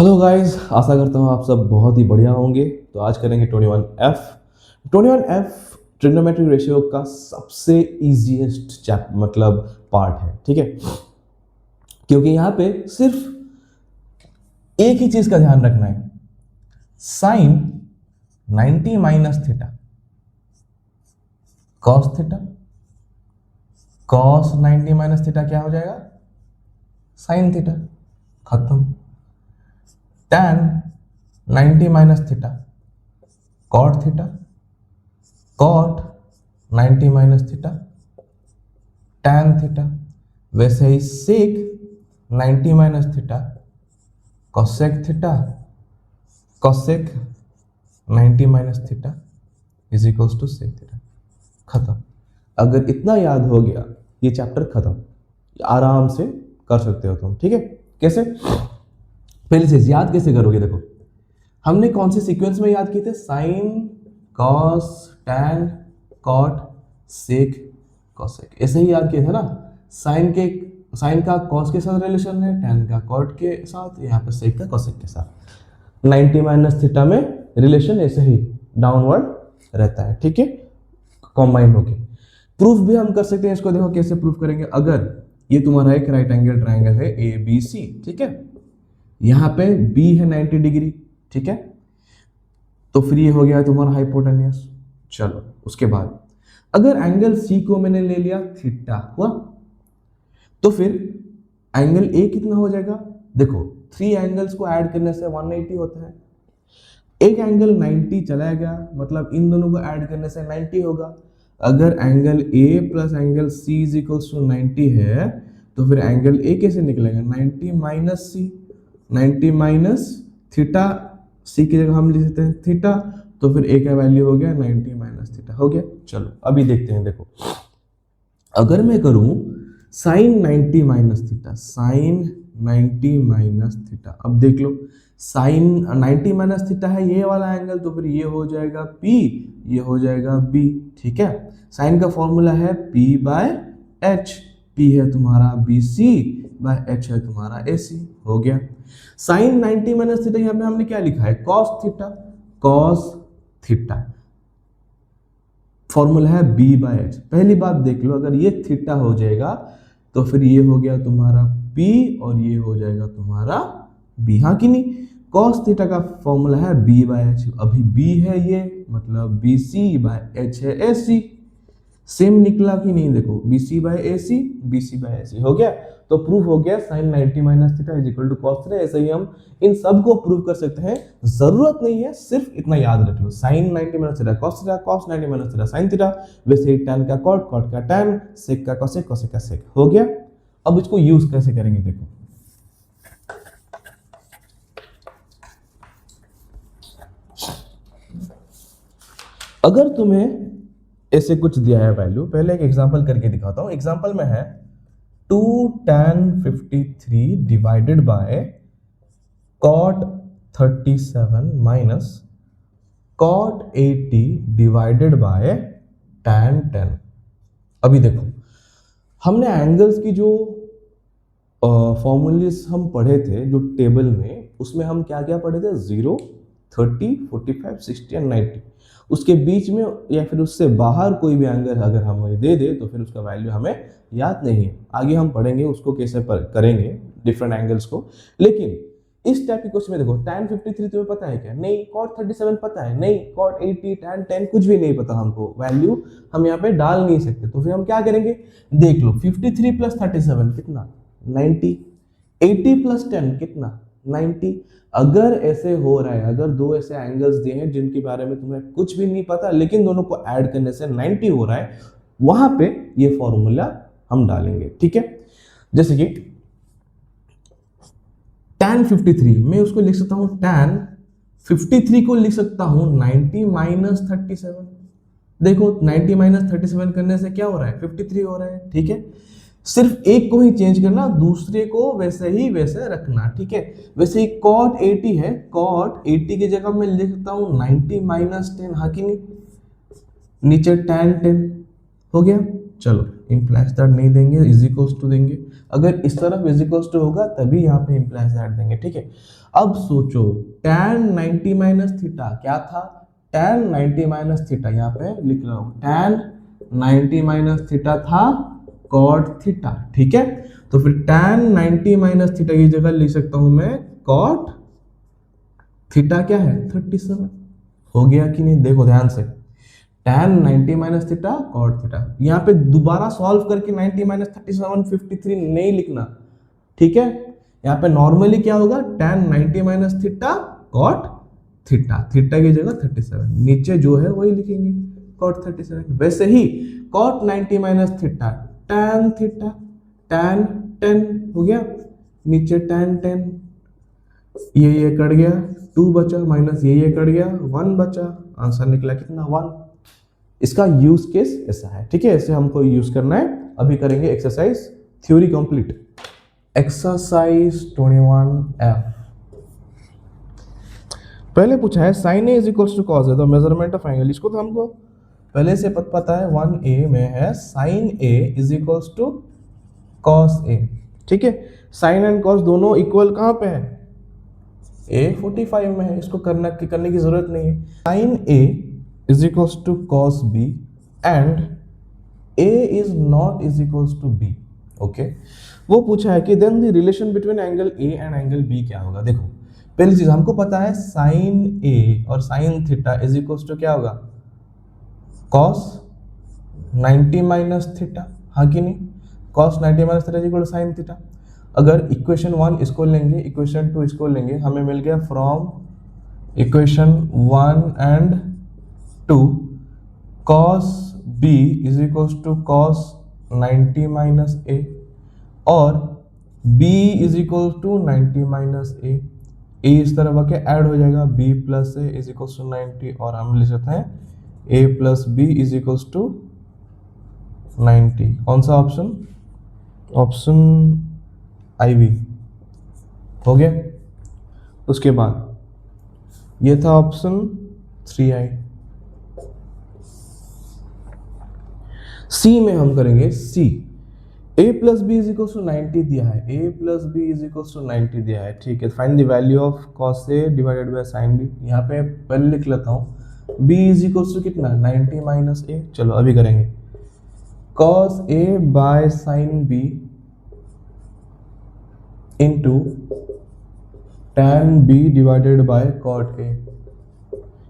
Hello guys, आशा करता हूँ आप सब बहुत ही बढ़िया होंगे। तो आज करेंगे 21F ट्रिग्नोमेट्रिक रेशियो का सबसे इजीएस्ट चैप मतलब पार्ट है, ठीक है। क्योंकि यहाँ पे सिर्फ एक ही चीज का ध्यान रखना है, sine 90 minus theta cos theta. Cos 90 minus theta क्या हो जाएगा? Sine theta. खत्म। tan 90 minus theta cot theta. कॉट 90 माइनस थीटा tan थीटा। वैसे ही sec 90 minus theta cosec theta. Cosec 90 minus theta is equals to sec theta. खत्म। अगर इतना याद हो गया, ये चैप्टर खत्म। आराम से कर सकते हो तुम, ठीक है। कैसे? पहले से याद कैसे करोगे? देखो, हमने कौन से सीक्वेंस में याद किए थे? साइन, कॉस, टैन, कॉट, सेक, कोसेक, ऐसे ही याद किए थे ना। साइन का कॉस के साथ रिलेशन है, टैन का कॉट के साथ, यहाँ पे सेक का कोसेक के साथ। 90 माइनस थीटा में रिलेशन ऐसे ही डाउनवर्ड रहता है, ठीक है, कॉम्बाइन होके। प्रूफ भी हम कर सकते हैं इसको। देखो कैसे प्रूफ करेंगे। अगर ये तुम्हारा एक राइट एंगल ट्राइंगल है ABC, ठीक है, यहाँ पे B है 90 डिग्री, ठीक है, तो फिर ये हो गया तुम्हारा हाइपोटेन्यूस। चलो, उसके बाद अगर एंगल C को मैंने ले लिया थीटा हुआ, तो फिर एंगल A कितना हो जाएगा? देखो, 3 एंगल्स को ऐड करने से 180 होता है। एक एंगल 90 चला गया, मतलब इन दोनों को ऐड करने से 90 होगा। अगर angle A plus angle C is equals to 90 है, तो फिर एंगल A कैसे निकलेगा? 90 minus C। 90 minus theta, C की जगह हम लिख सकते हैं थीटा, तो फिर A का वैल्यू हो गया 90 माइनस थीटा। हो गया। चलो अभी देखते हैं। देखो, अगर मैं करूं sine 90 minus theta, sine 90 minus theta, अब देख लो, साइन 90 माइनस थीटा है ये वाला एंगल, तो फिर ये हो जाएगा P, ये हो जाएगा B, ठीक है। साइन का फॉर्मूला है P बाय H। P है तुम्हारा BC बाय H है तुम्हारा AC। हो गया। साइन 90 माइनस थीटा यहाँ पे हमने क्या लिखा है? Cos theta. Cos theta formula है B बाय H। पहली बात देख लो, अगर ये थीटा हो जाएगा तो फिर ये हो गया तुम्हारा P और ये हो जाएगा तुम्हारा B, हाँ कि नहीं। कॉस थीटा का फॉर्मूला है B बाय H। अभी B है ये, मतलब BC बाय H है AC। सेम निकला कि नहीं? देखो, BC by AC, BC by AC। हो गया। तो प्रूफ हो गया sine 90 minus theta is equal to cos theta. ऐसे ही हम इन सब को प्रूफ कर सकते हैं। जरूरत नहीं है, सिर्फ इतना याद रख लो, sine 90 minus theta cos theta, cos 90 minus theta sine theta. वैसे ही टैन का कॉट, कॉट का टैन, सेक का कोसेक, कोसेक का सेक। हो गया। अब इसको यूज कैसे करेंगे? देखो, अगर तुम्हें ऐसे कुछ दिया है वैल्यू, पहले एक एग्जांपल करके दिखाता हूं। एग्जांपल में है 2 tan 53 divided by cot 37 minus cot 80 divided by tan 10। अभी देखो, हमने एंगल्स की जो फॉर्मूलेस हम पढ़े थे जो टेबल में, उसमें हम क्या क्या पढ़े थे? 0, 30, 45, 60 एंड 90। उसके बीच में या फिर उससे बाहर कोई भी एंगल अगर हमें दे दे तो फिर उसका वैल्यू हमें याद नहीं है। आगे हम पढ़ेंगे उसको कैसे करेंगे डिफरेंट एंगल्स को। लेकिन इस टाइप के क्वेश्चन में देखो, tan 53 तुम्हें पता है क्या? नहीं। cot 37 पता है? नहीं। cot 80, tan 10 कुछ भी नहीं पता हमको, वैल्यू हम यहाँ पे डाल नहीं सकते। तो फिर हम क्या करेंगे? देख लो, 53 प्लस 37 कितना? 90। 80 प्लस 10 कितना? 90। अगर ऐसे हो रहा है, अगर दो ऐसे एंगल्स दिए हैं जिनके बारे में तुम्हें कुछ भी नहीं पता, लेकिन दोनों को ऐड करने से 90 हो रहा है, वहां पे ये फॉर्मूला हम डालेंगे, ठीक है। जैसे कि tan 53, मैं उसको लिख सकता हूं, tan 53 को लिख सकता हूं 90 माइनस 37। देखो, 90 माइनस 37 करने से क्या हो रहा है? 53 हो रहा है, ठीक है। सिर्फ एक को ही चेंज करना, दूसरे को वैसे ही वैसे रखना, ठीक है। वैसे ही cot 80 है, cot 80 की जगह मैं लिख सकता हूं 90 माइनस 10, हाँ कि नहीं। नीचे tan 10 हो गया। चलो इम्प्लाइज दैट नहीं देंगे, इज इक्वल्स टू देंगे। अगर इस तरफ इज इक्वल्स टू होगा तभी यहाँ पे इम्प्लाइज दैट देंगे, ठीक है। अब सोचो tan 90 माइनस थीटा क्या था, tan 90 माइनस थीटा यहाँ पे लिख रहा हूँ, tan 90 माइनस थीटा था cot थीटा, ठीक है। तो फिर tan 90 माइनस थीटा की जगह लिख सकता हूं मैं cot थीटा क्या है 37। हो गया कि नहीं, देखो ध्यान से, tan 90 minus theta cot theta. यहाँ पे दोबारा सॉल्व करके 90 माइनस 37 53 नहीं लिखना, ठीक है। यहाँ पे नॉर्मली क्या होगा, tan 90 minus theta cot theta, theta की जगह 37, नीचे जो है वही लिखेंगे cot 37। वैसे ही cot 90 minus theta tan theta, tan 10 हो गया, नीचे tan 10, ये कट गया 2 बचा, माइनस ये कट गया 1 बचा, आंसर निकला कितना 1। इसका यूज केस ऐसा है, ठीक है, ऐसे हमको यूज करना है। अभी करेंगे exercise theory complete. Exercise 21F। पहले पूछा है sin A is equals to cos A, the measurement of angle. इसको तो हमको पहले से पता है, 1A में है sin A is equals to cos A, ठीक है। sin एंड cos दोनों इक्वल कहाँ पे है, A 45 में है, इसको करने की जरूरत नहीं है। sin A is equals to cos B and A is not is equals to B, okay. वो पूछा है कि then the relation between angle A and angle B क्या होगा। देखो पहली चीज हमको पता है sin A और sin theta is equals to क्या होगा, cos 90 माइनस थीटा, हाँ कि नहीं, cos 90 minus theta is equal to sin theta. अगर इक्वेशन 1 इसको लेंगे, इक्वेशन 2 इसको लेंगे, हमें मिल गया from equation 1 and 2 cos B is equals to cos 90 minus A और B is equal to 90 minus A। A इस तरफ आके ऐड हो जाएगा, B plus A is equals to 90 और हम लिख सकते हैं A plus B is equals to 90। कौन सा ऑप्शन, ऑप्शन IV हो गया। उसके बाद ये था ऑप्शन 3I। C में हम करेंगे C, A plus B is equals to 90 दिया है, A plus B is equals to 90 दिया है, ठीक है। Find the value of cos A divided by sin B। यहाँ पे पहले लिख लेता हूँ, B इज इक्वल्स टू कितना 90 माइनस A। चलो अभी करेंगे cos A by sin B into tan B divided by cot A।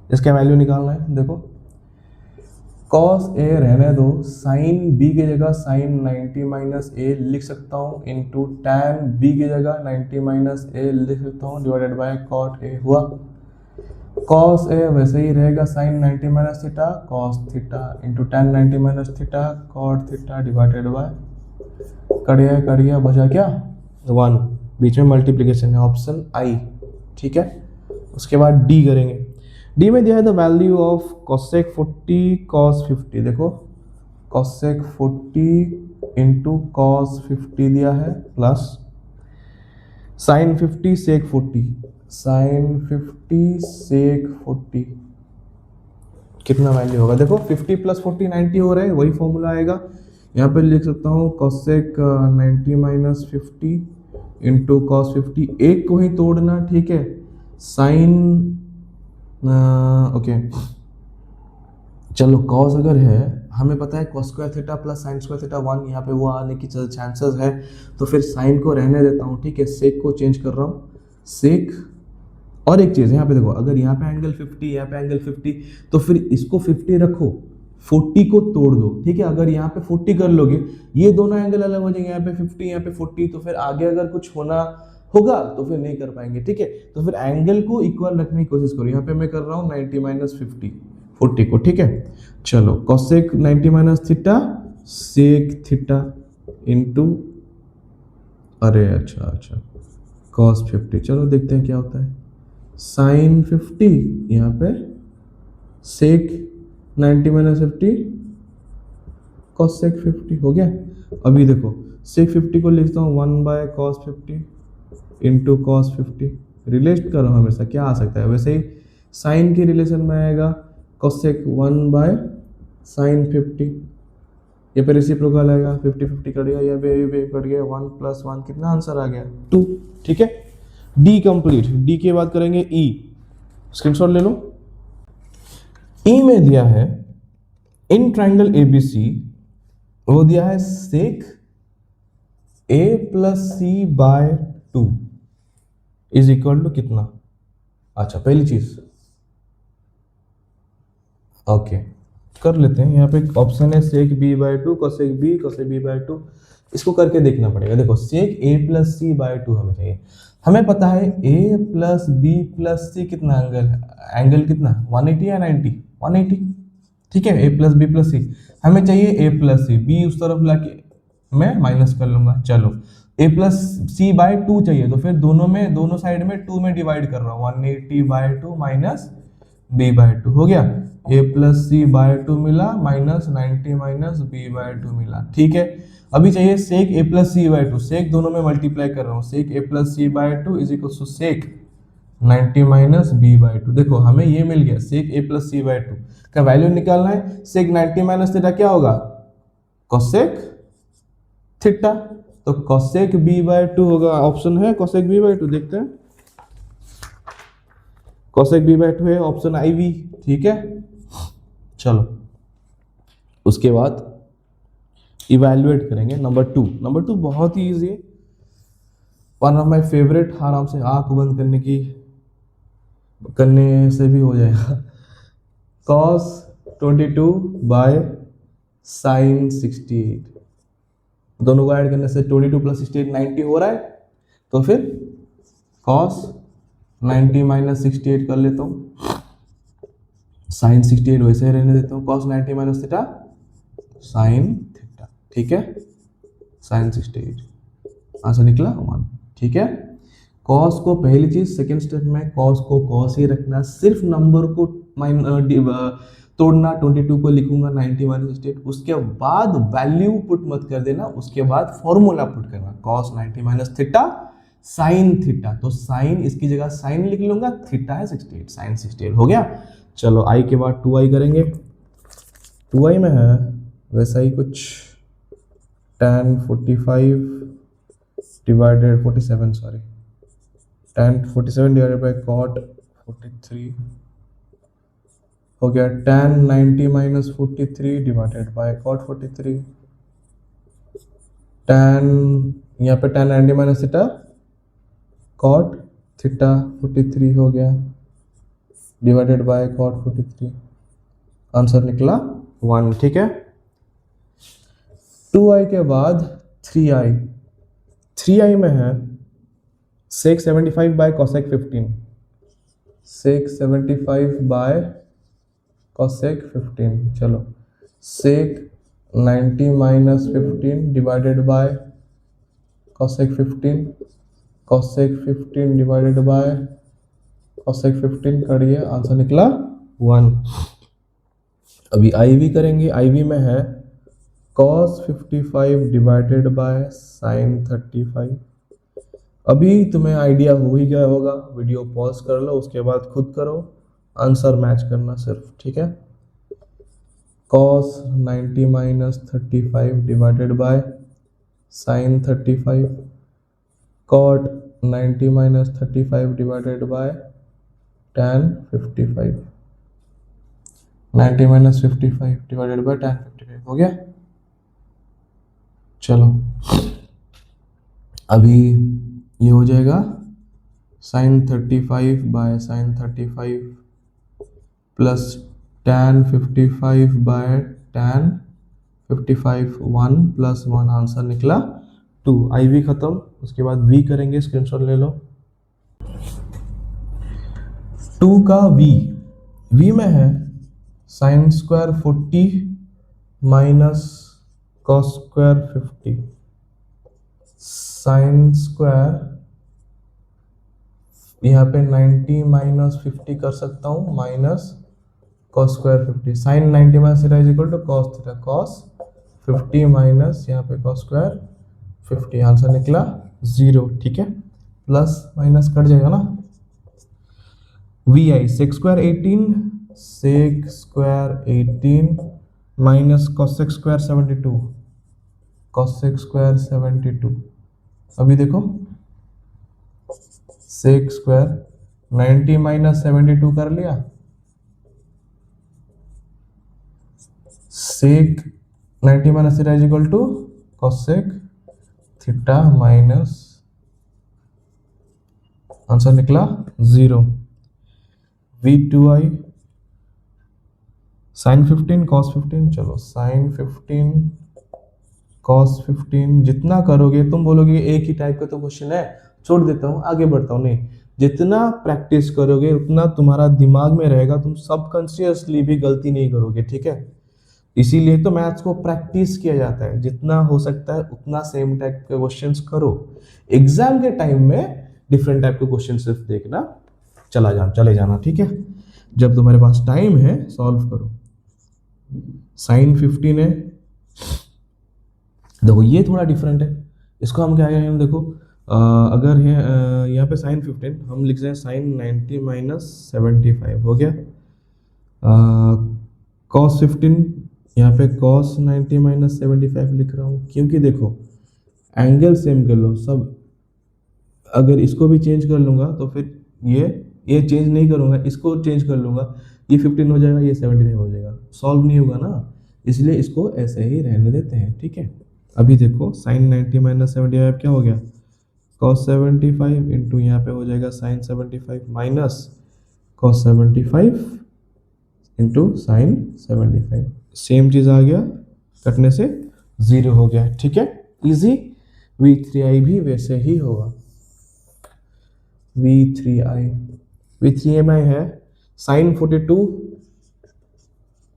इसका वैल्यू निकालना है, देखो cos A रहने दो, sin B की जगह sin 90 माइनस A लिख सकता हूँ, इंटू tan B की जगह 90 माइनस A लिख सकता हूँ, डिवाइडेड बाय cot A हुआ। cos A वैसे ही रहेगा sin 90 minus theta cos theta into tan 90 minus theta cot theta divided by, cut गया बचा क्या 1, बीच में मल्टीप्लिकेशन है, ऑप्शन I, ठीक है। उसके बाद D करेंगे। D में दिया है the value of cosec 40 cos 50। देखो cosec 40 इंटू cos 50 दिया है, plus sin 50 sec 40, sin 50 sec 40 कितना वैल्यू होगा। देखो 50 प्लस 40 90 हो रहा है, वही फॉर्मूला आएगा। यहाँ पे लिख सकता हूँ cosec 90 माइनस 50 इंटू cos 50, एक को ही तोड़ना, ठीक है। sin ओके चलो cos अगर है, हमें पता है cos square theta plus sin square theta 1, यहाँ पे वो आने की चांसेस है, तो फिर sin को रहने देता हूँ, ठीक है। sec को चेंज कर रहा हूँ, sec। और एक चीज़ यहाँ पे देखो, अगर यहाँ पे एंगल 50, यहाँ पे एंगल 50, तो फिर इसको 50 रखो, 40 को तोड़ दो, ठीक है। अगर यहाँ पे 40 कर लोगे, ये दोनों एंगल अलग हो जाएंगे, यहाँ पे 50 यहाँ पे 40, तो फिर आगे अगर कुछ होना होगा तो फिर नहीं कर पाएंगे, ठीक है। तो फिर एंगल को इक्वल रखने की कोशिश करो। यहाँ पे मैं कर रहा हूँ 90 माइनस 50 40 को, ठीक है। चलो cosec 90 minus theta sec theta into, अरे अच्छा cos 50, चलो देखते हैं क्या होता है। sin 50 यहाँ पे sec 90 माइनस 50 cosec 50 हो गया। अभी देखो sec 50 को लिखता हूँ 1 by cos 50 into cos 50, relate करो हमेशा, क्या आ सकता है। वैसे ही साइन की रिलेशन में आएगा cosec 1 बाय sin 50 ये पे रेसिप्रोकल आएगा, 50-50 कट गया, ये कट गया, 1 + 1 कितना आंसर आ गया 2। ठीक है, डी कंप्लीट। डी के बाद करेंगे ई, स्क्रीनशॉट ले लो। ई में दिया है इन ट्राइंगल एबीसी, वो दिया है sec a + c/2 is equal to कितना। अच्छा, पहली चीज ओके कर लेते हैं। यहाँ पे ऑप्शन है सेक b/2 cosec b cosec b/2, इसको करके देखना पड़ेगा। देखो सेक a + c/2 हमें चाहिए, हमें पता है a + b + c कितना एंगल कितना 180 या 90, 180। ठीक है, a + b + c हमें चाहिए a + c, b उस तरफ लाके मैं माइनस कर लूंगा। चलो a + c/2 चाहिए, तो फिर दोनों साइड में 2 में डिवाइड कर रहा हूँ, 180/2 माइनस b/2 हो गया। a + c/2 मिला माइनस 90 माइनस b/2 मिला। ठीक है, अभी चाहिए सेक a + c/2, सेक दोनों में मल्टीप्लाई कर रहा हूँ, sec a + c/2 is equal to sec 90 minus b/2। देखो हमें ये मिल गया, सेक a + c/2 का वैल्यू निकालना है। सेक 90 माइनस थीटा क्या होगा, कोसेक थीटा, तो कोसेक b/2 होगा। ऑप्शन है कोसेक b/2, देखते हैं कोसेक b/2 है ऑप्शन IV। ठीक है, चलो उसके बाद इवैल्यूएट करेंगे नंबर 2। नंबर 2 बहुत ही इजी है, वन ऑफ माय फेवरेट, आराम से आंख बंद करने से भी हो जाएगा। cos 22/sin 68, दोनों को ऐड करने से 22 + 68 90 हो रहा है, तो फिर cos 90 माइनस 68 कर लेता हूँ, sin 68 वैसे रहने देता हूँ, cos 90 minus theta sin theta. ठीक है, sin 68 आंसर निकला 1। ठीक है, cos को पहली चीज, सेकेंड स्टेप में cos को cos ही रखना, सिर्फ नंबर को तोड़ना, 22 को लिखूंगा 90 माइनस 68, उसके बाद वैल्यू पुट मत कर देना, उसके बाद फॉर्मूला पुट करना, cos 90 minus theta sin theta, तो sin इसकी जगह sin लिख लूंगा, थीटा है 68, sin 68 हो गया। चलो i के बाद 2i करेंगे। 2i में है वैसा ही कुछ, tan 47 डिवाइडेड बाय cot 43 हो गया, tan 90 minus 43 divided by cot 43, tan यहाँ पे tan 90 minus theta cot theta 43 हो गया डिवाइडेड बाय cot 43, आंसर निकला 1। ठीक है, 2i के बाद 3i में है sec 75 by cosec 15, sec 75 by cosec 15। चलो sec 90 minus 15 divided by cosec 15, cosec 15 divided by cosec 15 कर दिया, आंसर निकला 1। अभी IV करेंगे। IV में है cos 55 डिवाइडेड बाय sin 35। अभी तुम्हें आइडिया हो ही गया होगा, वीडियो पॉज कर लो, उसके बाद खुद करो, आंसर मैच करना सिर्फ। ठीक है, cos 90 minus 35 divided by sin 35, cot 90 minus 35 divided by tan 55, 90 minus 55 divided by tan 55 हो गया। चलो अभी ये हो जाएगा sin 35 by sin 35 plus tan 55 by tan 55, 1 + 1, answer निकला 2। IV खत्म, उसके बाद V करेंगे, स्क्रीनशॉट ले लो। 2 का V में है sin square 40 minus cos square 50, sin square यहाँ पे 90 माइनस 50 कर सकता हूँ, minus cos square 50, sin 90 minus theta is equal to cos theta, cos 50 minus यहाँ पे cos स्क्वायर 50, आंसर निकला 0। ठीक है, प्लस माइनस कट जाएगा ना। VI sec square 18, sec square 18 minus cosec square 72, cosec square 72। अभी देखो सेक स्क्वायर 90 माइनस 72 कर लिया, sec 90 minus theta is equal to cosec theta minus, answer निकला 0। V2i साइन 15 कॉस 15, चलो साइन 15 कॉस 15 जितना करोगे तुम बोलोगे एक ही टाइप का तो क्वेश्चन है, छोड़ देता हूँ आगे बढ़ता हूँ। नहीं, जितना प्रैक्टिस करोगे उतना तुम्हारा दिमाग में रहेगा, तुम सबकॉन्शियसली भी गलती नहीं करोगे, ठीक है। इसीलिए तो मैथ्स को प्रैक्टिस किया जाता है, जितना हो सकता है उतना सेम टाइप के क्वेश्चंस करो। एग्जाम के टाइम में डिफरेंट टाइप के क्वेश्चन सिर्फ देखना, चले जाना, ठीक है। जब तुम्हारे पास टाइम है सॉल्व करो। साइन 15 है, देखो ये थोड़ा डिफरेंट है, इसको हम क्या कहेंगे, देखो अगर है यहाँ पे साइन 15 हम लिख रहे हैं साइन 90 माइनस 75 हो गया, कॉस 15 यहाँ पे कॉस 90 माइनस 75 लिख रहा हूँ, क्योंकि देखो एंगल सेम कर लो सब। अगर इसको भी चेंज कर लूँगा तो फिर ये चेंज नहीं करूँगा, इसको चेंज कर लूँगा, ये 15 हो जाएगा, ये 75 हो जाएगा, सॉल्व नहीं होगा ना, इसलिए इसको ऐसे ही रहने देते हैं, ठीक है। अभी देखो साइन 90 माइनस 75 क्या हो गया, कॉस 75 इंटू यहाँ पे हो जाएगा sine 75 minus cos 75 into sine 75, same चीज़ आ गया, कटने से 0 हो गया, ठीक है, इजी। V3i भी वैसे ही होगा, V3i है साइन 42,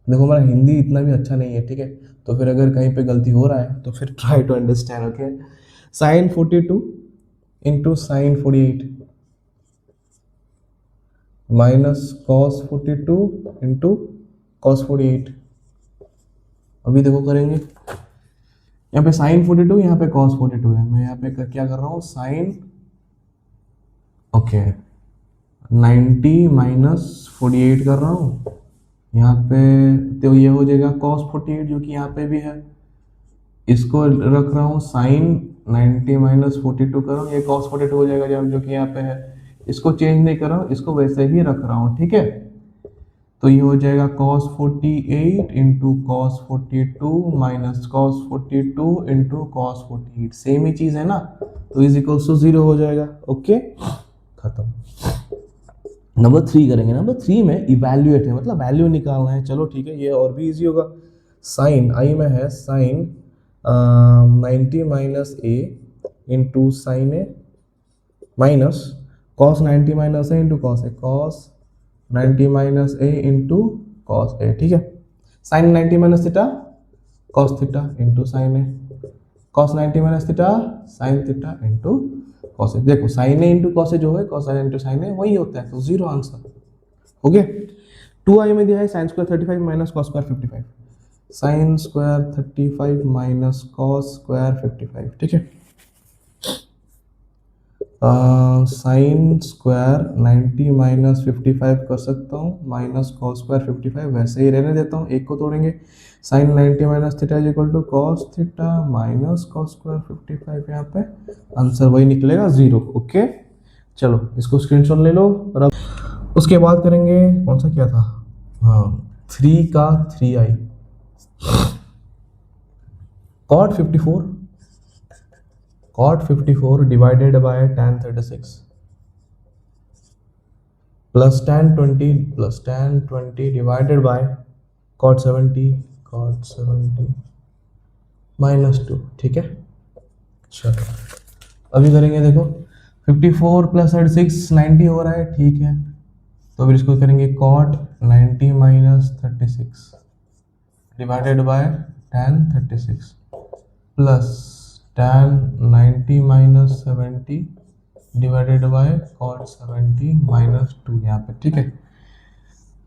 देखो मेरा हिंदी इतना भी अच्छा नहीं है, ठीक है, तो फिर अगर कहीं पे गलती हो रहा है तो फिर try to understand, okay. Sine 42 into sine 48 minus cos 42 into cos 48। अभी देखो करेंगे, यहाँ पे साइन 42, यहाँ पे कॉस 42 है, मैं यहाँ पे क्या कर रहा हूँ, साइन ओके 90 माइनस 48 कर रहा हूँ, यहाँ पे तो ये हो जाएगा cos 48 जो कि यहाँ पे भी है, इसको रख रहा हूँ साइन 90 माइनस 42 कर रहा हूँ, ये cos 42 हो जाएगा जब जो कि यहाँ पे है, इसको चेंज नहीं कर रहा हूँ, इसको वैसे ही रख रहा हूँ, ठीक है। तो ये हो जाएगा cos 48 into cos 42 minus cos 42 into cos 48, same ही चीज है ना, तो इज इक्वल टू 0 हो जाएगा, ओके, खत्म। नंबर 3 करेंगे, नंबर 3 में इवैल्यूएट है, मतलब वैल्यू निकालना है, चलो ठीक है, ये और भी इजी होगा। साइन आई में है sine 90 minus A into sine A minus cos 90 minus A into cos A, cos 90 minus A into cos A, ठीक है। Sine 90 minus theta cos theta into sine A, cos 90 minus theta sine theta into cos A. देखो sine A into cos A जो है cos A into sine A वही होता है, तो 0 answer हो गया। 2i में दिया है sine square 35 minus cos square 55, sine square 35 minus cos square 55, ठीक है। साइन स्क्वायर 90 माइनस 55 कर सकता हूँ, माइनस कॉस स्क्वायर 55 वैसे ही रहने देता हूँ, एक को तोड़ेंगे, sine 90 minus theta is equal to cos theta minus cos square 55, यहाँ पे आंसर वही निकलेगा 0, ओके। चलो इसको स्क्रीनशॉट ले लो, और अब उसके बाद करेंगे कौन सा क्या था, हाँ 3 का 3i, cot 54 divided by tan 36 plus tan 20 divided by cot 70 minus 2, ठीक है। चलो अभी करेंगे, देखो 54 प्लस 36 90 हो रहा है, ठीक है, तो फिर इसको करेंगे cot 90 minus 36 divided by tan 36 plus tan 90 minus 70 divided by cot 70 minus 2 यहाँ पे, ठीक है।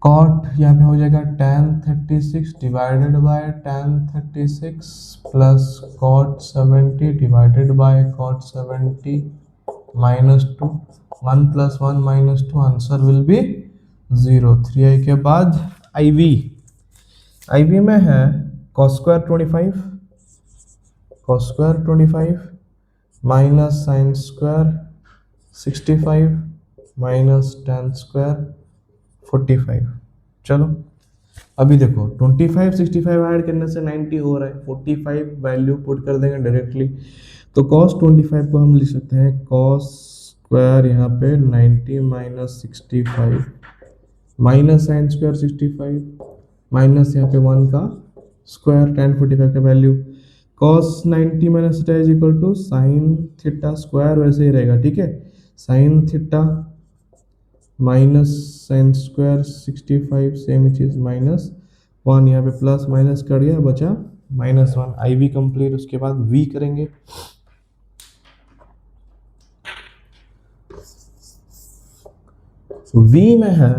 cot यहाँ पे हो जाएगा tan 36 divided by tan 36 plus cot 70 divided by cot 70 minus 2, 1 plus 1 minus 2, answer will be 0। 3i के बाद iv, आईबी में है cos square 25, cos square 25 minus sine square 65 minus tan square 45। चलो अभी देखो 25 65 ऐड करने से 90 हो रहा है, 45 वैल्यू पुट कर देंगे डायरेक्टली, तो cos 25 को हम लिख सकते हैं cos स्क्वायर यहाँ पे 90 minus 65 minus sine square 65 minus यहाँ पे 1 का स्क्वायर tan 45 का value, cos 90 minus theta is equal to sine theta square वैसे ही रहेगा, ठीक है, sine theta minus sine square 65 same चीज माइनस 1, यहाँ पे प्लस माइनस कर गया बचा -1। आई वी कंप्लीट, उसके बाद वी करेंगे। वी में है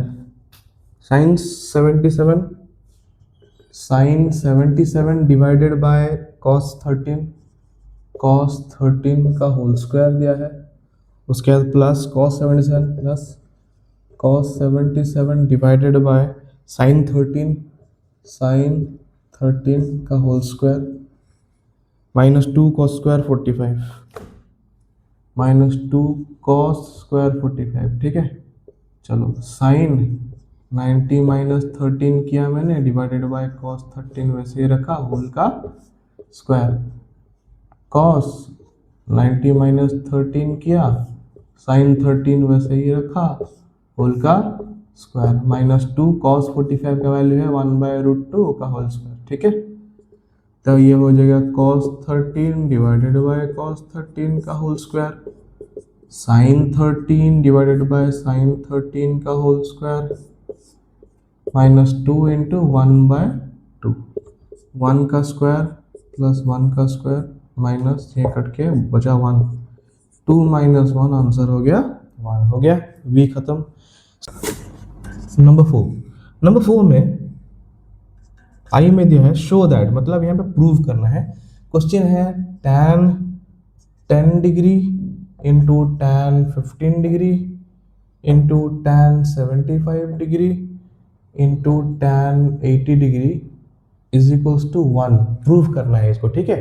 साइन 77 डिवाइडेड बाय cos 13 का होल स्क्वायर दिया है, उसके बाद plus cos 77 plus cos 77 divided by sine 13 का whole square -2 cos square 45 -2 cos square 45, ठीक है। चलो साइन 90 माइनस 13 किया मैंने डिवाइडेड बाय cos 13 वैसे ही रखा होल का स्क्वायर, cos 90 माइनस 13 किया साइन 13 वैसे ही रखा होल का स्क्वायर, -2 cos 45 का वैल्यू है 1/√2 का होल स्क्वायर, ठीक है। तो ये हो जाएगा cos 13 डिवाइडेड बाय cos 13 का whole square, sine 13 divided by sine 13 का होल स्क्वायर -2 इंटू 1/2, 1 का स्क्वायर प्लस 1 का स्क्वायर माइनस ये कट के बचा 1, 2 माइनस 1 आंसर हो गया 1, हो गया वी खत्म। नंबर 4 में आई में दिया है शो दैट, मतलब यहाँ पे प्रूव करना है। क्वेश्चन है tan 10 degree into tan 15 degree into tan 75 degree into tan 80 degree is equals to 1, prove करना है इसको, ठीक है।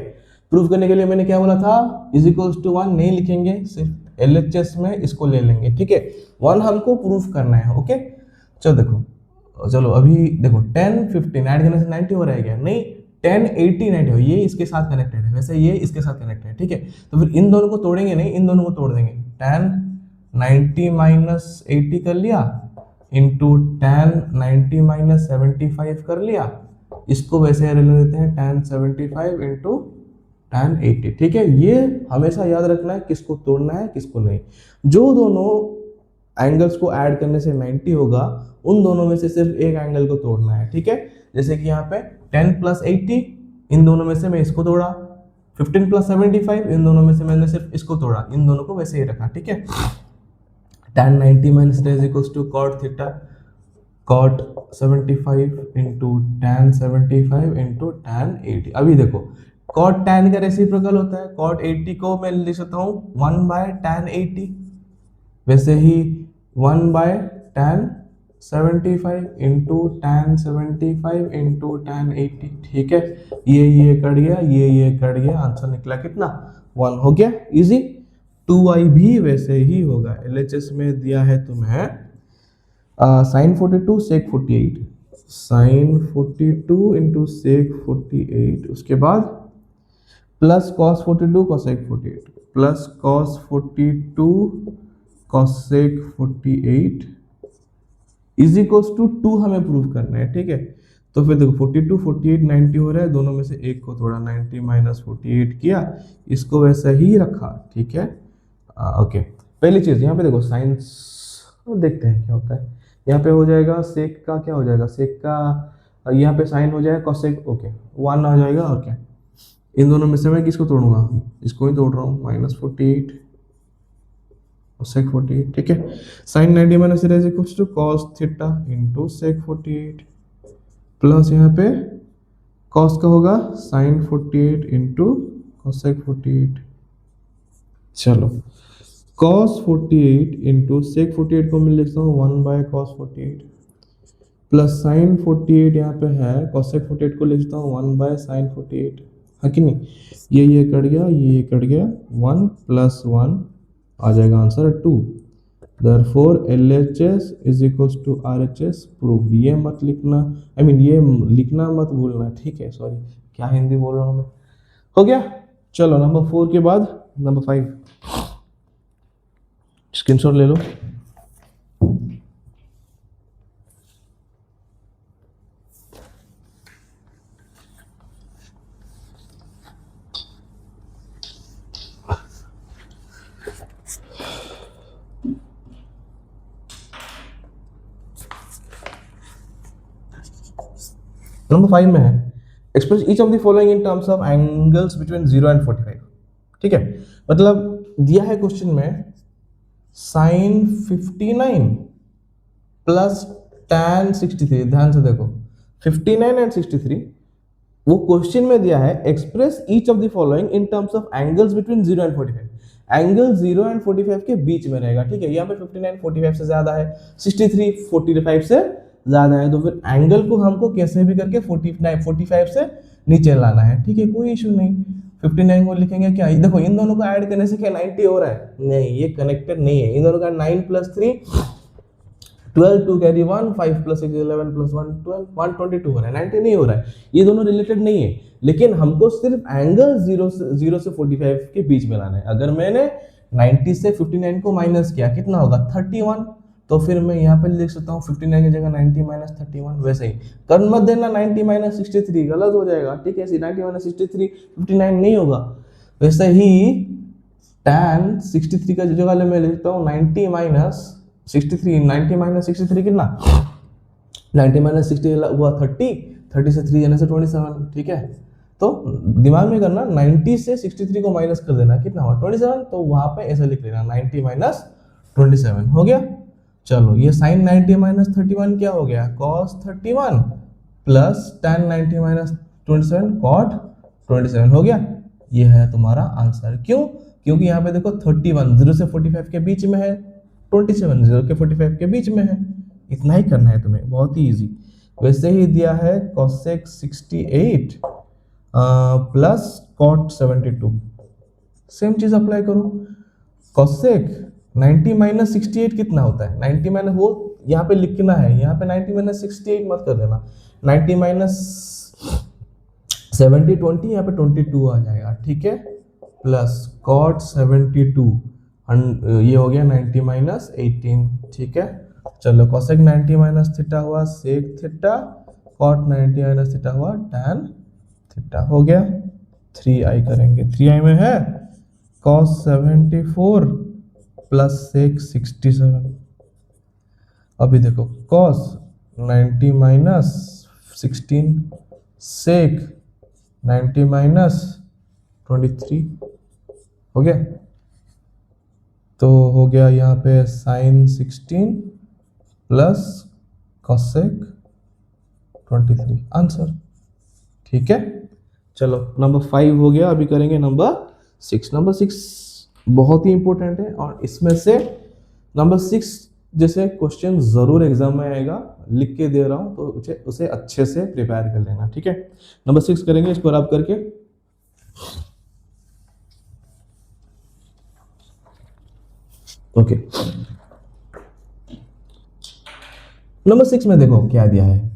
प्रूव करने के लिए मैंने क्या बोला था, इज इक्वल्स टू 1 नहीं लिखेंगे, सिर्फ एलएचएस में इसको ले लेंगे, ठीक है। 1 हमको प्रूव करना है, ओके। चलो अभी देखो 10 15 ऐड करने से 90 हो रहा है क्या, नहीं 10 80 90 हो, ये इसके साथ कनेक्टेड है, वैसे ये इसके साथ कनेक्टेड है, ठीक है। तो फिर इन दोनों को तोड़ेंगे नहीं, इन दोनों को तोड़ देंगे, tan 90 माइनस 80 कर लिया इंटू tan 90 माइनस 75 कर लिया, इसको वैसे ले लेते हैं tan 75 इंटू tan 80, ठीक है। ये हमेशा याद रखना है किसको तोड़ना है किसको नहीं। जो दोनों एंगल्स को ऐड करने से 90 होगा उन दोनों में से सिर्फ एक एंगल को तोड़ना है, ठीक है। जैसे कि यहाँ पे 10 प्लस 80, इन दोनों में से मैं इसको तोड़ा, 15 प्लस 75, इन दोनों में से मैंने सिर्फ इसको तोड़ा, इन दोनों को वैसे ही रखा, ठीक है। tan 90 minus theta is equals to cot theta cot 75 into tan 75 into tan 80। अभी देखो cot tan का रेसिप्रोकल होता है, cot 80 को मैं लिख सकता हूँ 1/tan 80, वैसे ही 1/tan 75 into tan 75 into tan 80, ठीक है। ये कट गया, ये कट गया, आंसर निकला कितना 1, हो गया इजी। 2i भी वैसे ही होगा, एलएचएस में दिया है तुम्हें sin 42 sec 48, sin 42 into sec 48, उसके बाद plus cos 42 cosec 48 plus cos 42 cosec 48 is equals to 2 हमें प्रूव करना है, ठीक है। तो फिर देखो 42 48 90 हो रहा है, दोनों में से एक को थोड़ा 90 माइनस 48 किया, इसको वैसा ही रखा, ठीक है। ओके, पहली चीज यहाँ पे देखो साइंस देखते हैं क्या होता है। यहाँ पे हो जाएगा सेक का, क्या हो जाएगा सेक का, यहाँ पे साइन हो जाएगा कॉसेक, ओके 1 आ जाएगा, और क्या इन दोनों में से मैं किसको तोड़ूंगा, इसको ही तोड़ रहा हूँ, -48 और sec 48, ठीक है। sin 90 minus theta is equals to cos theta into sec 48 plus यहाँ पे cos का होगा sin 48 इंटू cosec 48। चलो cos 48 इंटू sec 48 को मैं लिखता हूँ 1/cos 48 प्लस साइन 48 यहाँ पे है, cosec 48 को लिखता हूँ 1 बाय साइन 48, है कि नहीं। ये कट गया, ये कट गया, 1 प्लस 1 आ जाएगा answer 2। Therefore LHS is equals to RHS proved. ये मत लिखना, आई मीन ये लिखना मत भूलना, ठीक है। सॉरी, क्या हिंदी बोल रहा हूँ मैं। हो गया। चलो नंबर 4 के बाद नंबर 5, स्क्रीनशॉट ले लो। नंबर 5 में है express each of the following in terms of angles between 0 and 45। ठीक है, मतलब दिया है क्वेश्चन में साइन 59 प्लस tan 63। ध्यान से देखो 59 एंड 63, वो क्वेश्चन में दिया है express each of the following in terms of angles between 0 and 45। Angle 0 and 45 के बीच में रहेगा। ठीक है, यहाँ पे 59 45 से ज्यादा है, 63 45 से ज्यादा है, तो फिर एंगल को हमको कैसे भी करके 49 45 से नीचे लाना है। ठीक है, कोई इशू नहीं। 59 को लिखेंगे क्या, देखो इन दोनों को ऐड करने से क्या 90 हो रहा है, नहीं ये कनेक्टेड नहीं है। इन दोनों का 9 + 3 12, 2 कैरी 1, 5 + 6 11 + 1 12, 122 हो रहा है, 90 नहीं हो रहा है। ये दोनों रिलेटेड नहीं है, लेकिन हमको सिर्फ एंगल 0 से 45 के बीच में लाना है। अगर मैंने 90 से 59 को माइनस किया, कितना होगा 31, तो फिर मैं यहाँ पे लिख सकता हूँ 59 की जगह 90 - 31। वैसे ही कर मत देना 90 - 63, गलत हो जाएगा। ठीक है, 90 - 63 59 नहीं होगा। वैसे ही tan 63 का जगह मैं लिखता हूँ 90 - 63। 90 - 63 कितना, 90 - 60 हुआ 30, 30 से 3 जाने से 27। ठीक है, तो दिमाग में करना 90 से 63 को माइनस कर देना, कितना हुआ 27, तो वहां पे ऐसे लिख लेना 90 - 27 हो गया। चलो ये sin 90 - 31 क्या हो गया, cos 31 प्लस tan 90 - 27 cot 27 हो गया। ये है तुम्हारा आंसर। क्यों, क्योंकि यहाँ पे देखो 31 0 से 45 के बीच में है, 27 0 के 45 के बीच में है। इतना ही करना है तुम्हें, बहुत ही इजी। वैसे ही दिया है cosec 68 प्लस cot 72, सेम चीज अप्लाई करो। cosec 90 - 68 कितना होता है, 90 माइनस, वो यहाँ पे लिखना है, यहाँ पे 90 - 68 मत कर देना, 90 - 70 20, यहाँ पे 22 आ जाएगा। ठीक है, प्लस cot 72 ये हो गया 90 - 18। ठीक है, चलो cosec 90 - थीटा हुआ sec थीटा, cot 90 - थीटा हुआ tan थीटा। हो गया, 3i करेंगे, 3i में है cos 74 प्लस sec 67। अभी देखो cos 90 - 16 sec 90 - 23 हो गया। तो हो गया यहाँ पे sin 16 प्लस cosec 23 आंसर। ठीक है, चलो नंबर 5 हो गया। अभी करेंगे नंबर 6। नंबर 6 बहुत ही इंपॉर्टेंट है, और इसमें से नंबर 6 जैसे क्वेश्चन जरूर एग्जाम में आएगा, लिख के दे रहा हूं, तो उसे अच्छे से प्रिपेयर कर लेना। ठीक है, नंबर 6 करेंगे, इसको रब करके। ओके, नंबर 6 में देखो क्या दिया है।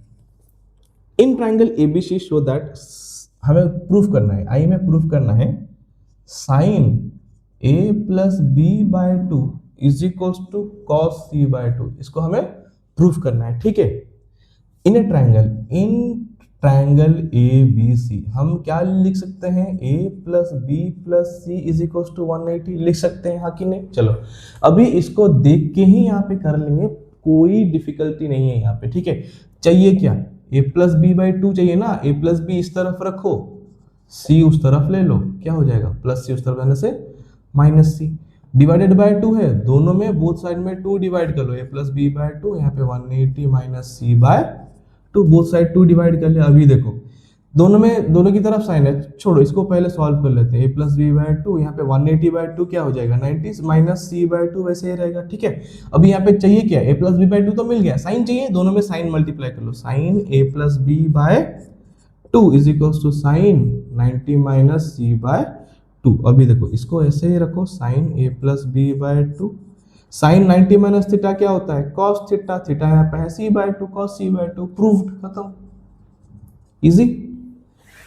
In triangle ABC show that, हमें प्रूफ करना है, आई में प्रूफ करना है sine A + B/2 is equals to cos C/2। इसको हमें प्रूफ करना है। ठीक है, इन ट्राइंगल ABC हम क्या लिख सकते हैं, A + B + C is equals to 180 लिख सकते हैं, हाँ कि नहीं। चलो अभी इसको देख के ही यहाँ पे कर लेंगे, कोई डिफिकल्टी नहीं है यहाँ पे। ठीक है, चाहिए क्या, A + B/2 चाहिए ना। A + B इस तरफ रखो, C उस तरफ ले लो, क्या हो जाएगा, प्लस C उस तरफ जाने से -C, डिवाइडेड बाय 2 है, दोनों में बोथ साइड में 2 डिवाइड कर लो। A + B/2 यहाँ पे 180 - C/2, बोथ साइड 2 डिवाइड कर लिया। अभी देखो दोनों की तरफ साइन है, छोड़ो इसको पहले सॉल्व कर लेते हैं। a plus B by two, यहाँ पे 180/2 क्या हो जाएगा 90 माइनस सी बाई टू, वैसे ही रहेगा। ठीक है, अभी यहाँ पे चाहिए क्या, a plus B by two तो मिल गया, साइन चाहिए, दोनों में साइन मल्टीप्लाई कर लो, sine a plus B by two is equals to sine 90 minus C by two. अभी देखो इसको ऐसे ही रखो, sine a plus B by two, sine 90 minus theta क्या होता है कॉस थीटा, थीटा यहाँ पे है C by two, cos C by two, proved, खत्म, इजी।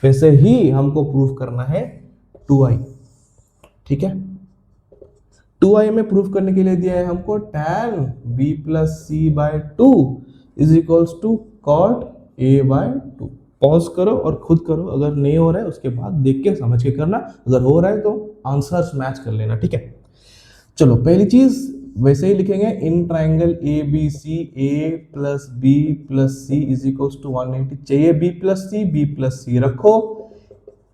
वैसे ही हमको प्रूव करना है 2i। ठीक है, 2i में प्रूव करने के लिए दिया है हमको tan b plus C by two is equals to cot a by two. Pause करो और खुद करो, अगर नहीं हो रहा है उसके बाद देख के समझ के करना, अगर हो रहा है तो आंसर्स मैच कर लेना। ठीक है, चलो पहली चीज वैसे ही लिखेंगे, in triangle A B C A plus B plus C is equals to 180, चाहिए बी प्लस सी रखो,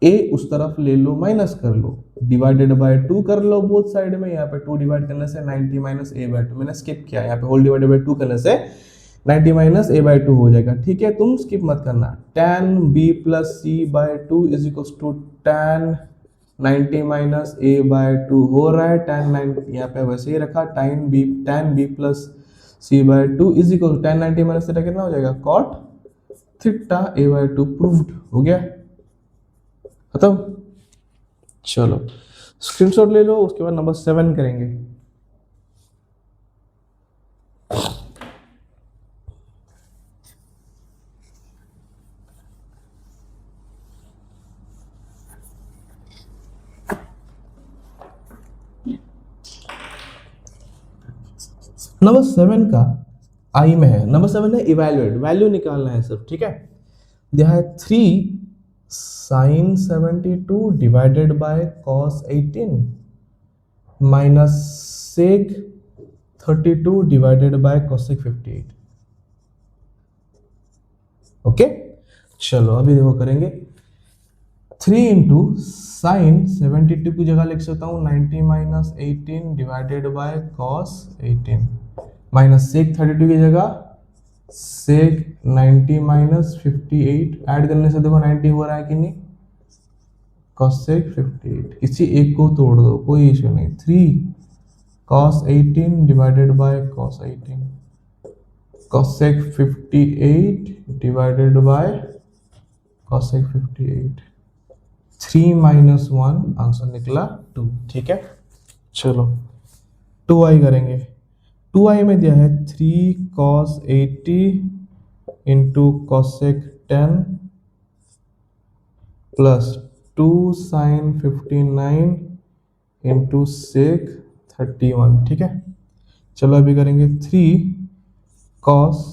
ए उस तरफ ले लो, माइनस कर लो, डिवाइडेड बाय टू कर लो बोथ साइड में, यहाँ पे 2 डिवाइड करने से 90 माइनस ए बाय टू, मैंने स्किप किया, यहाँ पे होल डिवाइडेड बाय 2 करने से 90 माइनस ए बाय टू हो जाएगा। ठीक है, तुम स्किप मत करना, tan b plus C by two is equals to tan 90 minus A by two हो रहा है, tan 90 यहाँ पे वैसे ही रखा, tan b plus C by two is equal tan 90 minus theta कितना हो जाएगा cot theta a by two, proved हो गया, खत्म। चलो स्क्रीनशॉट ले लो, उसके बाद नंबर 7 करेंगे। नंबर 7 का आई में है, नंबर 7 है इवैल्यूएट, वैल्यू निकालना है सब। ठीक है, दिया है 3 sine 72 divided by cos 18 minus sec 32 divided by cosec 58। Okay, चलो अभी देखो करेंगे, 3 इंटू साइन 72 की जगह लिख सकता हूँ 90 minus 18 divided by cos 18 minus sec 32 की जगह सेक 90 माइनस 58, ऐड करने से देखो 90 हो रहा है कि नहीं, कोसेक 58, किसी एक को तोड़ दो कोई इशू नहीं, 3 cos 18 divided by cos 18 cosec 58 divided by cosec 58, 3 minus 1 answer निकला 2। ठीक है, चलो 2i करेंगे, 2i में दिया है 3 cos 80 into cosec 10 plus 2 sine 59 into sec 31। ठीक है, चलो अभी करेंगे 3 cos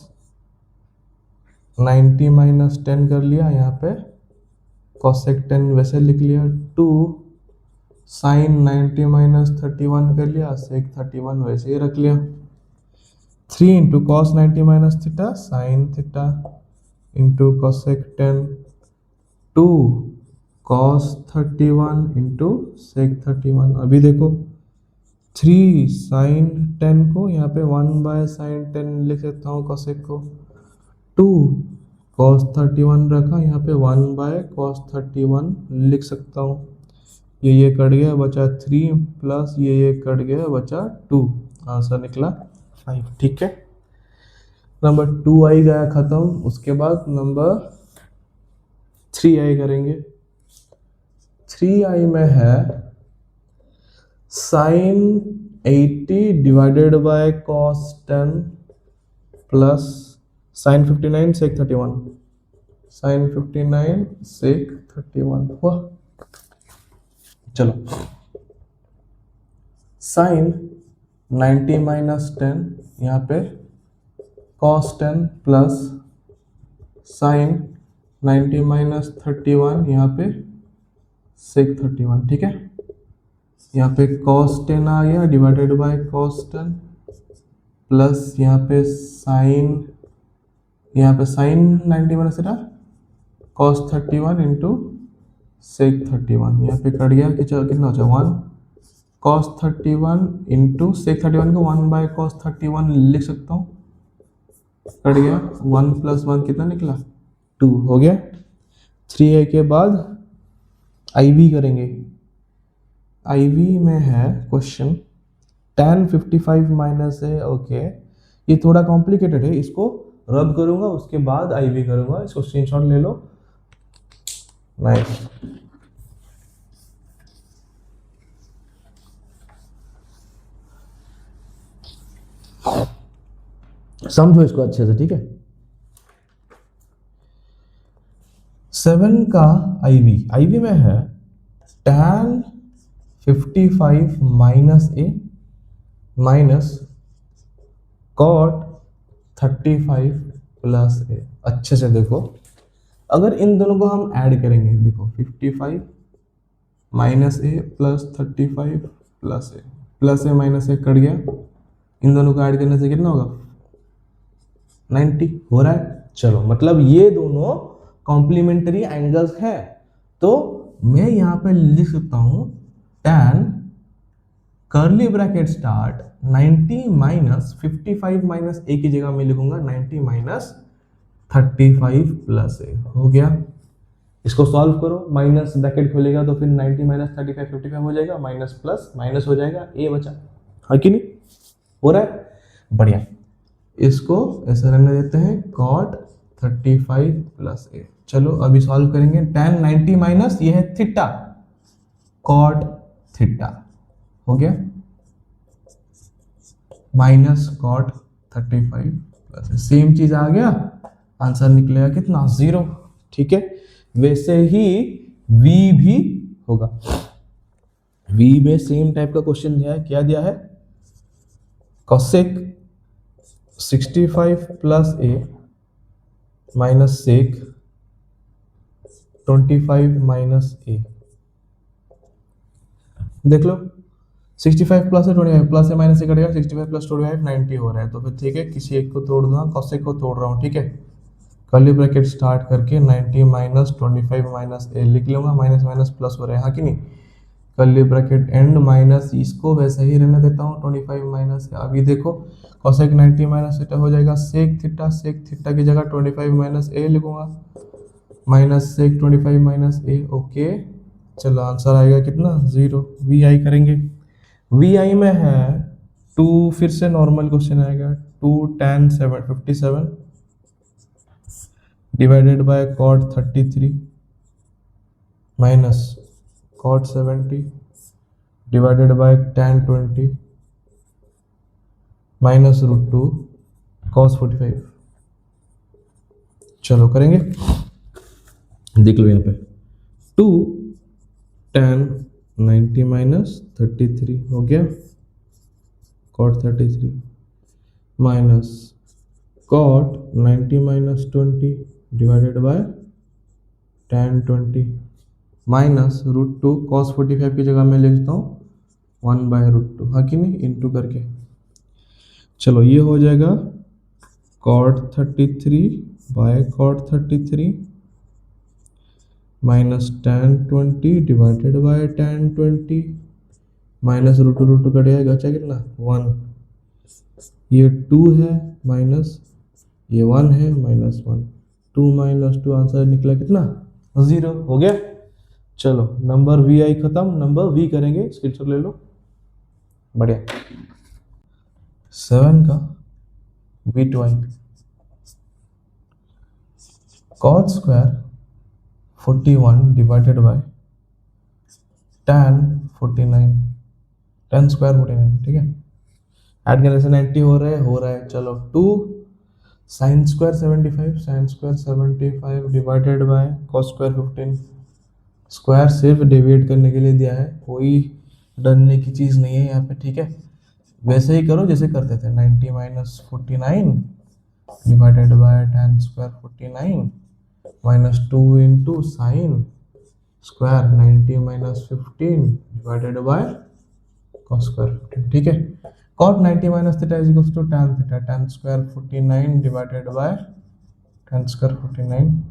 90 माइनस 10 कर लिया, यहाँ पे कोसेक 10 वैसे लिख लिया, 2 साइन 90 माइनस 31 कर लिया, सेक 31 वैसे ही रख लिया, 3 into cos 90 minus theta sine theta into cosec 10, 2 cos 31 into sec 31। अभी देखो 3 साइन 10 को यहाँ पे 1 बाय साइन 10 लिख सकता हूँ कोसेक को, 2 कॉस 31 रखा, यहाँ पे 1 बाय कॉस 31 लिख सकता हूँ, ये कट गया बचा 3 प्लस ये कट गया बचा 2, आंसर निकला 5। ठीक है, नंबर 2i गया खत्म, उसके बाद नंबर 3i करेंगे, 3i में है sine 80 divided by cos 10 plus sine 59 sec 31, sine 59 sec 31 हुआ। चलो साइन 90 माइनस 10 यहाँ पे cos 10 प्लस साइन 90 माइनस 31 यहाँ पे सेक 31। ठीक है, यहाँ पे cos 10 आ गया डिवाइडेड बाय cos 10 प्लस यहाँ पे sine 90 minus cos 31 into sec 31, यहाँ पे कट गया कि कितना हो जाए 1 cos 31 इंटू सेक 31 को 1 बाय cos 31 लिख सकता हूँ, कट गया 1 प्लस 1 कितना निकला 2 हो गया। 3i के बाद iv करेंगे। iv में है क्वेश्चन tan 55 माइनस है। ओके, ये थोड़ा कॉम्प्लिकेटेड है, इसको रब करूंगा उसके बाद iv करूंगा। इसको स्क्रीनशॉट ले लो। नाइस। समझो इसको अच्छे से, ठीक है। 7 का iv में है tan 55 माइनस ए माइनस cot 35 प्लस ए। अच्छे से देखो, अगर इन दोनों को हम ऐड करेंगे, देखो 55 माइनस ए प्लस 35 प्लस ए माइनस ए कट गया, इन दोनों को ऐड करने से कितना होगा 90 हो रहा है। चलो, मतलब ये दोनों कॉम्प्लीमेंट्री एंगल्स है, तो मैं यहां पे लिख सकता हूं tan curly bracket start 90 minus 55 minus A की जगह मैं लिखूंगा 90 माइनस 35 प्लस ए। हो गया। इसको सॉल्व करो, माइनस ब्रैकेट खोलेगा तो फिर 90 माइनस 35 55 हो जाएगा, माइनस प्लस माइनस हो जाएगा, ए बचा। है कि नहीं? हो रहा है, बढ़िया। इसको ऐसे रहने देते हैं cot 35 प्लस ए। चलो अभी सॉल्व करेंगे। tan 90 माइनस ये है थीटा, cot थीटा हो गया, माइनस cot 35 प्लस। सेम चीज आ गया, आंसर निकलेगा कितना 0। ठीक है, वैसे ही v भी होगा। v में सेम टाइप का क्वेश्चन दिया है। क्या दिया है? cosec 65 प्लस ए माइनस सेक 25 माइनस ए। देख लो, 65 प्लस है 25 प्लस है माइनस से कटेगा, 65 प्लस 25 90 हो रहा है। तो फिर ठीक है, किसी एक को तोड़ दूंगा, cosec को तोड़ रहा हूँ। ठीक है, कर्ली ब्रैकेट स्टार्ट करके 90 माइनस 25 माइनस ए लिख लूंगा, माइनस माइनस प्लस हो रहा है। हाँ कि नहीं? कर्ली ब्रैकेट एंड माइनस, इसको वैसे ही रहने देता हूँ 25 माइनस। अभी देखो cosec 90 माइनस थीटा हो जाएगा सेक थीटा की जगह 25 माइनस ए लिखूंगा, माइनस सेक 25 माइनस ए। ओके, चलो आंसर आएगा कितना 0। वी आई करेंगे, वी आई में है 2, फिर से नॉर्मल क्वेश्चन आएगा, 2 tan 57 divided by cot 33 minus cot 70 divided by tan 20 minus √2 cos 45। चलो करेंगे, देख लो यहाँ पे 2 tan 90 माइनस 33 हो गया, cot 33 minus cot 90 minus 20 divided by tan 20 minus √2 cos 45 की जगह मैं लिखता हूँ 1/√2। हाँ कि नहीं? इंटू करके। चलो ये हो जाएगा cot 33 by cot 33 minus tan 20 divided by tan 20 minus √2 cut जाएगा, बचा कितना 1। ये 2 है माइनस ये 1 है, माइनस 1, 2 माइनस 2, आंसर निकला कितना 0। हो गया। चलो नंबर वी आई खत्म, नंबर वी करेंगे, स्क्रीनशॉट ले लो। बढ़िया। 7 का v2i cot square 41 divided by tan 49, tan square 49। ठीक है, ऐड करने से 90 हो रहा है। चलो 2 sin square 75 divided by cos square 15। Square सिर्फ डिवाइड करने के लिए दिया है, कोई डरने की चीज़ नहीं है यहाँ पे। ठीक है, वैसे ही करो जैसे करते थे, 90 minus 49 divided by tan square 49 minus 2 into sine square 90 minus 15 divided by cos square 15। ठीक है, cot 90 minus theta is equals to tan theta, tan square 49 divided by tan square 49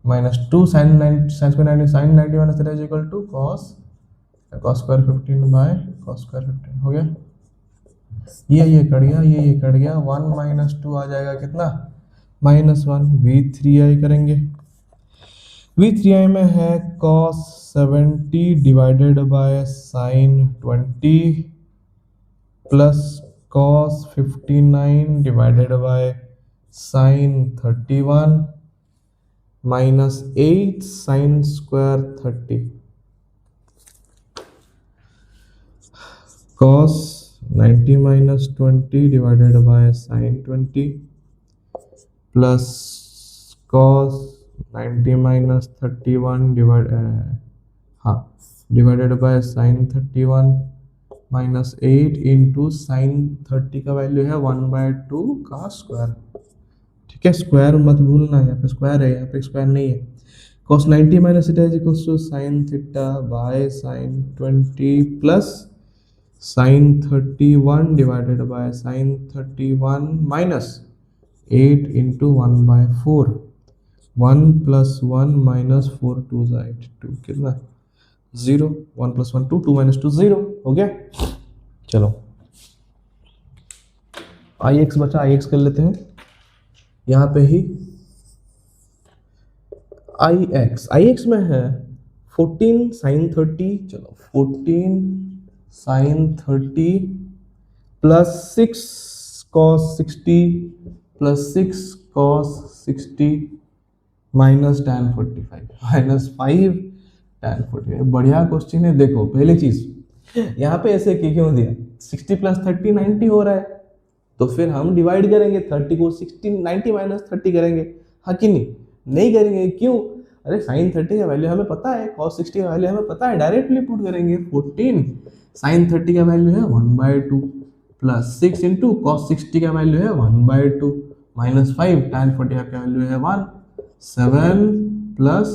minus 2 sin 90 sin 90 minus theta is equal to cos square 15 by cos square 15। हो गया, ये cut गया 1 minus 2 आ जाएगा कितना -1। v3i करेंगे, V3I में है cos 70 divided by sin 20 plus cos 59 divided by sin 31 minus 8 sin square 30 cos 90 minus 20 divided by sin 20 plus cos 90 minus 31 divided by sin 31 minus 8 into sine 30 का वैल्यू है 1/2 का square. ठीक है, स्क्वायर मत भूलना, यहाँ पे स्क्वायर है, यहाँ पे स्क्वायर नहीं है। cos 90 minus theta is equals to sine theta by sine 20 plus sine 31 divided by sine 31 minus 8 into 1/4। 1 plus 1 minus 4 2 8 2 कितना 0। 1 प्लस 1 2 2 माइनस 2 0 हो गया। चलो ix बचा, ix कर लेते हैं यहाँ पे ही। ix में है 14 साइन 30, चलो 14 sine 30 plus 6 cos 60 plus 6 cos 60 minus tan 45 minus 5 tan 45। बढ़िया क्वेश्चन है। देखो पहली चीज यहाँ पे ऐसे क्यों दिया, 60 प्लस 30 90 हो रहा है, तो फिर हम डिवाइड करेंगे 30 को 60 90 माइनस 30 करेंगे, हाँ कि नहीं करेंगे, क्यों? अरे साइन 30 का वैल्यू हमें पता है, cos 60 का वैल्यू हमें पता है, डायरेक्टली पुट करेंगे। 14 साइन 30 का वैल्यू है 1/2 प्लस 6 इंटू cos 60 का वैल्यू है 1/2 माइनस 5 tan 45 का वैल्यू है 1 7 प्लस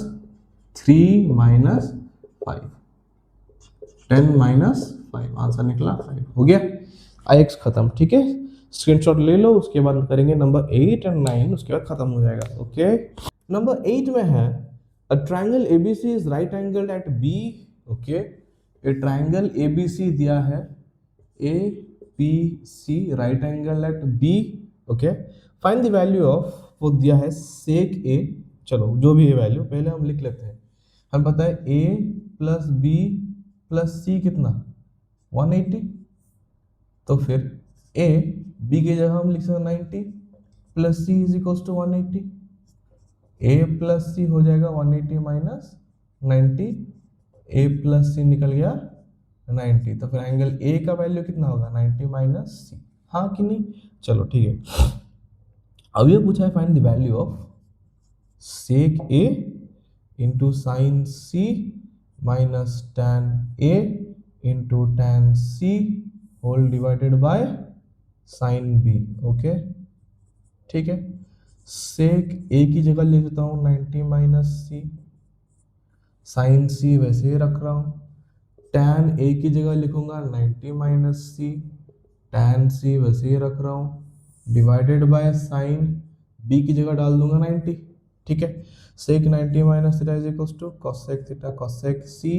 3 माइनस 5 10 माइनस 5, आंसर निकला 5। हो गया, ix खत्म। ठीक है, स्क्रीनशॉट ले लो, उसके बाद करेंगे नंबर 8 और 9, उसके बाद खत्म हो जाएगा। ओके, नंबर 8 में है a triangle ABC is right angled at B। Okay, a triangle ABC दिया है, ABC right angle at B। Okay, find the value of, वो दिया है सेक A। चलो जो भी है वैल्यू पहले हम लिख लेते हैं। हम पता है A plus B plus C कितना 180, तो फिर A B की जगह हम लिख सकते 90 plus C is equals to 180। A plus C हो जाएगा 180 माइनस 90, A प्लस C निकल गया 90, तो फिर एंगल A का वैल्यू कितना होगा 90 माइनस C, हाँ कि नहीं? चलो ठीक है, अब ये पूछा है find the value of sec A into sine C minus tan A into tan C whole divided by sine B। Okay ठीक है, सेक A की जगह लिख देता हूँ 90 माइनस C, साइन C वैसे ही रख रहा हूँ, tan A की जगह लिखूंगा 90 माइनस C, tan C वैसे ही रख रहा हूँ, डिवाइडेड बाय साइन B की जगह डाल दूंगा 90। ठीक है, sec 90 minus theta is equals to cosec theta cosec C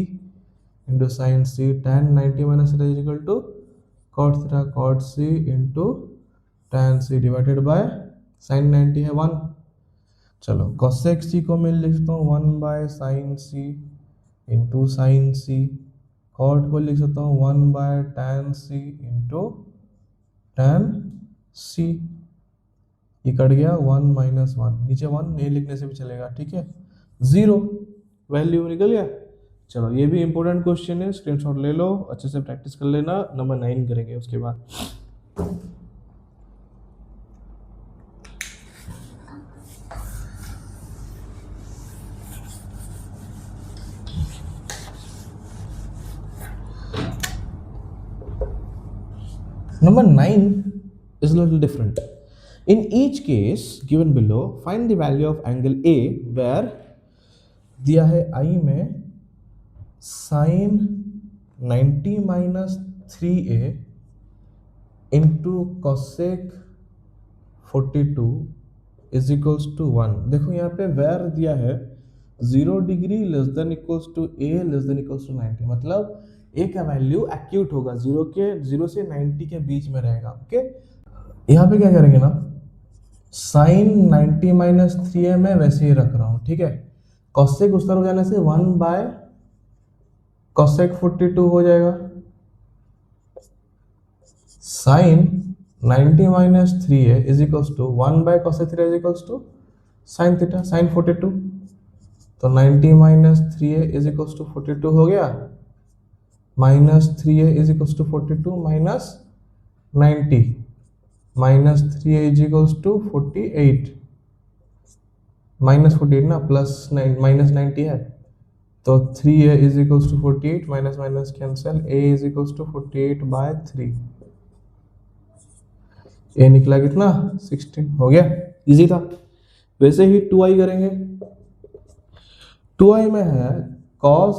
into sine C, tan 90 minus theta is equal to cot theta cot C into tan C divided by sine 90 है 1। चलो cosec C को मैं लिख सकता हूँ 1 by sine C into sine C, cot को लिख सकता हूँ 1 by tan C into tan C, ये कट गया 1 माइनस 1, नीचे 1 नहीं लिखने से भी चलेगा। ठीक है, 0 वैल्यू निकल गया। चलो ये भी इंपॉर्टेंट क्वेश्चन है, स्क्रीनशॉट ले लो, अच्छे से प्रैक्टिस कर लेना। नंबर 9 करेंगे उसके बाद। Number 9 is a little different. In each case given below, find the value of angle A where दिया है I में sin 90 minus 3A into cosec 42 is equals to 1। देखो यहाँ पे where दिया है 0 degree less than equals to A less than equals to 90, मतलब A का वैल्यू एक्यूट होगा, 0 से 90 के बीच में रहेगा। ओके, यहाँ पे क्या करेंगे ना, साइन 90 माइनस 3A मैं वैसे ही रख रहा हूँ। ठीक है, कॉसेक उस तरफ जाने से 1 बाय कॉसेक 42 हो जाएगा। Sine 90 minus 3a is equals to 1 by cosec theta is equals to sine theta, sine 42। तो 90 minus 3a is equals to 42 हो गया, minus 3a is equals to 42 minus 90, minus 3a is equals to 48, minus 48 ना, plus minus 90 है, तो 3a is equals to 48, minus minus cancel, a is equals to 48 by 3, a निकला कितना 16, हो गया, easy था। वैसे ही 2i करेंगे, 2i में है cos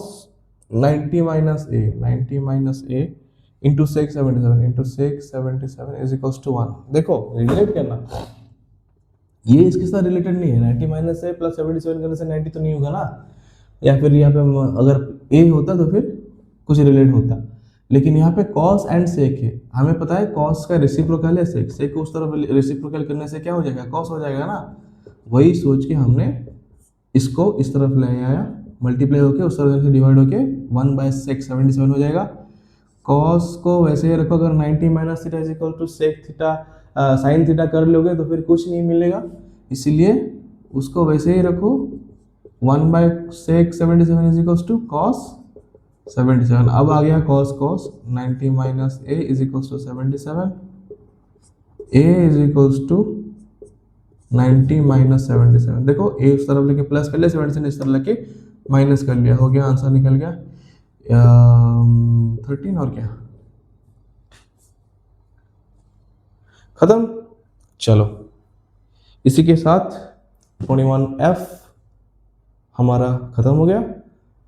90 minus a, 90 minus a into sec 77 into sec 77 is equals to 1। देखो रिलेट करना, ये इसके साथ रिलेटेड नहीं है, 90 माइनस a प्लस 77 करने से 90 तो नहीं होगा ना, या फिर यहाँ पे अगर a होता तो फिर कुछ रिलेट होता, लेकिन यहाँ पे cos एंड sec है, हमें पता है cos का रेसिप्रोकल है sec, sec को उस तरफ रेसिप्रोकल करने से क्या हो जाएगा, cos हो जाएगा ना, वही सोच के हमने इसको इस तरफ ले आया, मल्टीप्लाई होके उस तरफ से डिवाइड होके 1 बाय सेक 77 हो जाएगा। cos को वैसे ही रखो, अगर 90 minus theta is equal to sec theta sine theta कर लोगे तो फिर कुछ नहीं मिलेगा, इसीलिए उसको वैसे ही रखो, 1 by sec 77 is equal to cos 77। अब आ गया cos 90 minus a is equal to 77, a is equal to 90 minus 77। देखो a उस तरफ लेके प्लस कर लिया, 77 इस तरफ लेके माइनस कर लिया, हो गया, आंसर निकल गया 13, और क्या खत्म। चलो इसी के साथ 21F हमारा खत्म हो गया।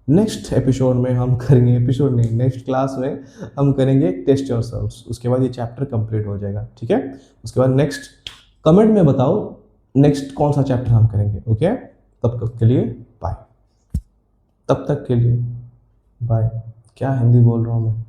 नेक्स्ट एपिसोड में हम करेंगे, एपिसोड नहीं नेक्स्ट क्लास में हम करेंगे टेस्ट योरसेल्व्स, उसके बाद ये चैप्टर कंप्लीट हो जाएगा, ठीक है। उसके बाद नेक्स्ट कमेंट में बताओ नेक्स्ट कौन सा चैप्टर हम करेंगे, ओके। तब तक के लिए बाय, तब तक के लिए बाय। क्या हिंदी बोल रहा हूँ मैं।